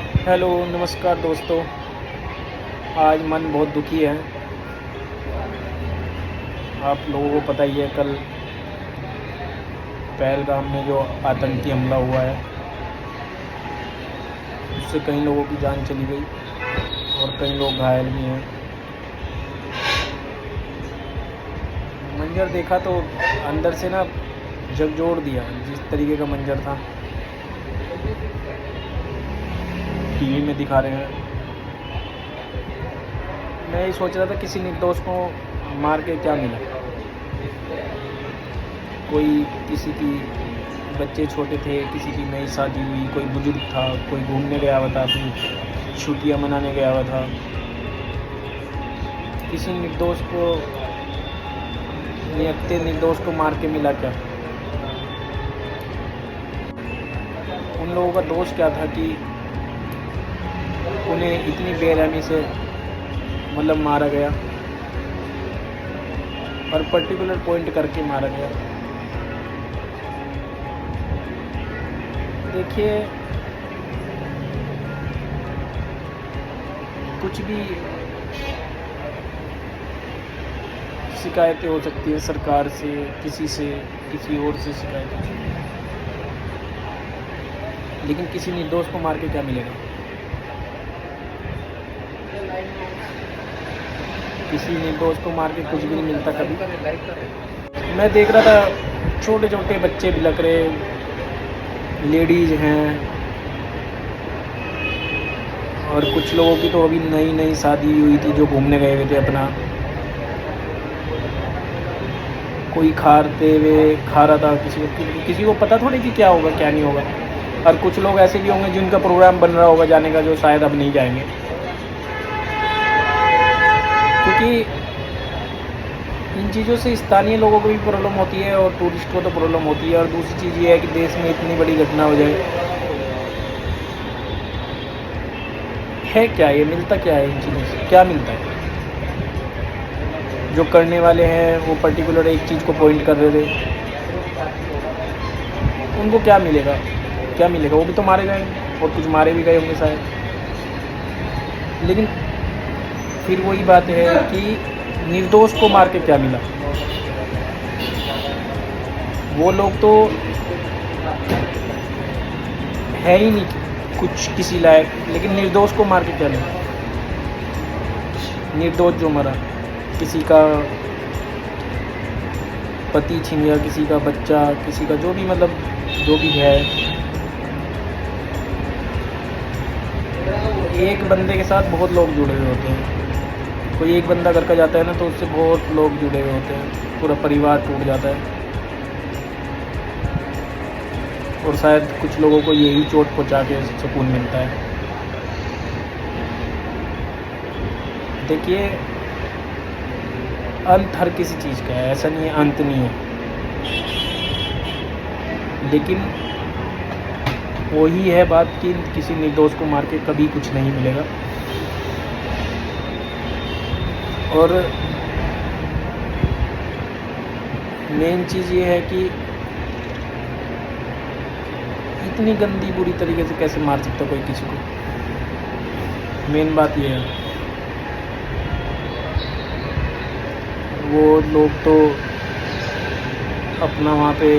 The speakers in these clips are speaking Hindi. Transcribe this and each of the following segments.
हेलो, नमस्कार दोस्तों। आज मन बहुत दुखी है। आप लोगों को पता ही है कल पहलगाम में जो आतंकी हमला हुआ है, उससे कई लोगों की जान चली गई और कई लोग घायल भी हैं। मंजर देखा तो अंदर से ना झकझोर दिया। जिस तरीके का मंजर था, टीवी में दिखा रहे हैं। मैं ये सोच रहा था किसी निर्दोष को मार के क्या मिला। कोई किसी की बच्चे छोटे थे, किसी की नई शादी हुई, कोई बुजुर्ग था, कोई घूमने गया हुआ था, अपनी छुट्टियां मनाने गया हुआ था। किसी निर्दोष को, निहत्थे निर्दोष को मार के मिला क्या? उन लोगों का दोष क्या था कि उन्हें इतनी बेरहमी से मतलब मारा गया और पर्टिकुलर पॉइंट करके मारा गया। देखिए, कुछ भी शिकायतें हो सकती है सरकार से, किसी से, किसी और से शिकायत हो सकती है, लेकिन किसी निर्दोष को मार के क्या मिलेगा? किसी निर्दोष को मार के कुछ भी नहीं मिलता कभी। मैं देख रहा था छोटे छोटे बच्चे बिलख रहे, लेडीज़ हैं, और कुछ लोगों की तो अभी नई नई शादी हुई थी जो घूमने गए हुए थे अपना। कोई खाते हुए खा रहा था, किसी को पता थोड़ी कि क्या होगा क्या नहीं होगा। और कुछ लोग ऐसे भी होंगे जिनका प्रोग्राम बन रहा होगा जाने का, जो शायद अब नहीं जाएंगे, क्योंकि इन चीज़ों से स्थानीय लोगों को भी प्रॉब्लम होती है और टूरिस्ट को तो प्रॉब्लम होती है। और दूसरी चीज़ ये है कि देश में इतनी बड़ी घटना हो जाए, है क्या, ये मिलता क्या है? इन चीज़ों से क्या मिलता है? जो करने वाले हैं वो पर्टिकुलर एक चीज़ को पॉइंट कर रहे थे, उनको क्या मिलेगा? क्या मिलेगा? वो भी तो मारे जाएंगे और कुछ मारे भी गए होंगे शायद। लेकिन फिर वही बात है कि निर्दोष को मार के क्या मिला? वो लोग तो है ही नहीं कुछ किसी लायक, लेकिन निर्दोष को मार के क्या मिला? निर्दोष जो मरा, किसी का पति छीन गया, किसी का बच्चा, किसी का जो भी, मतलब जो भी है। एक बंदे के साथ बहुत लोग जुड़े हुए होते हैं। कोई एक बंदा घर का जाता है ना, तो उससे बहुत लोग जुड़े हुए होते हैं, पूरा परिवार टूट जाता है। और शायद कुछ लोगों को यही चोट पहुंचा के सुकून मिलता है। देखिए, अंत हर किसी चीज़ का है, ऐसा नहीं है अंत नहीं है, लेकिन वही है बात कि किसी निर्दोष को मार के कभी कुछ नहीं मिलेगा। और मेन चीज़ ये है कि इतनी गंदी बुरी तरीके से कैसे मार सकता कोई किसी को। मेन बात ये है, वो लोग तो अपना वहाँ पे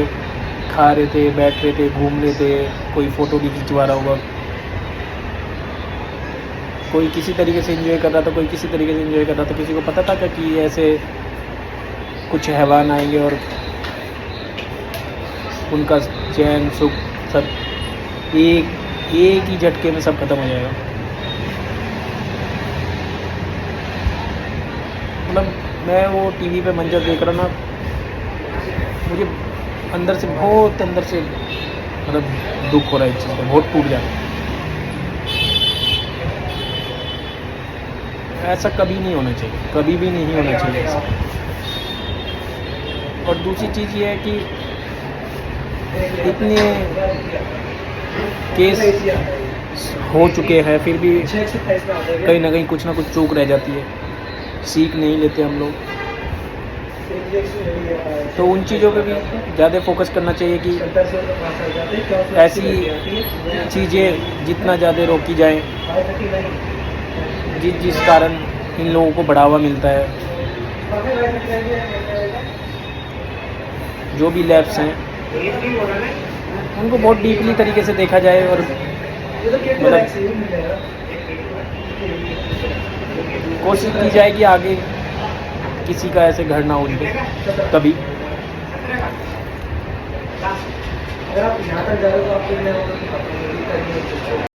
खा रहे थे, बैठ रहे थे, घूम रहे थे, कोई फ़ोटो भी खिंचवा रहा होगा, कोई किसी तरीके से एंजॉय कर रहा था, कोई किसी तरीके से एंजॉय कर रहा था। किसी को पता था क्या कि ऐसे कुछ हैवान आएंगे और उनका चैन सुख सब एक ही झटके में सब खत्म हो जाएगा। मतलब मैं वो टीवी पे मंजर देख रहा ना, मुझे अंदर से बहुत अंदर से मतलब दुख हो रहा है इस चीज़ का, बहुत टूट जा रहा है। ऐसा कभी नहीं होना चाहिए, कभी भी नहीं होना चाहिए ऐसा। और दूसरी चीज़ ये है कि इतने केस हो चुके हैं, फिर भी कहीं ना कहीं कुछ ना कुछ चूक रह जाती है, सीख नहीं लेते हम लोग। तो उन चीज़ों पे भी ज़्यादा फोकस करना चाहिए कि ऐसी चीज़ें जितना ज़्यादा रोकी जाएं जिस कारण इन लोगों को बढ़ावा मिलता है। जो भी लैब्स हैं उनको बहुत डीपली तरीके से देखा जाए और मतलब कोशिश की जाए कि आगे किसी का ऐसे घर ना हो कभी। अगर आप यहाँ तक जा रहे हो तो आपको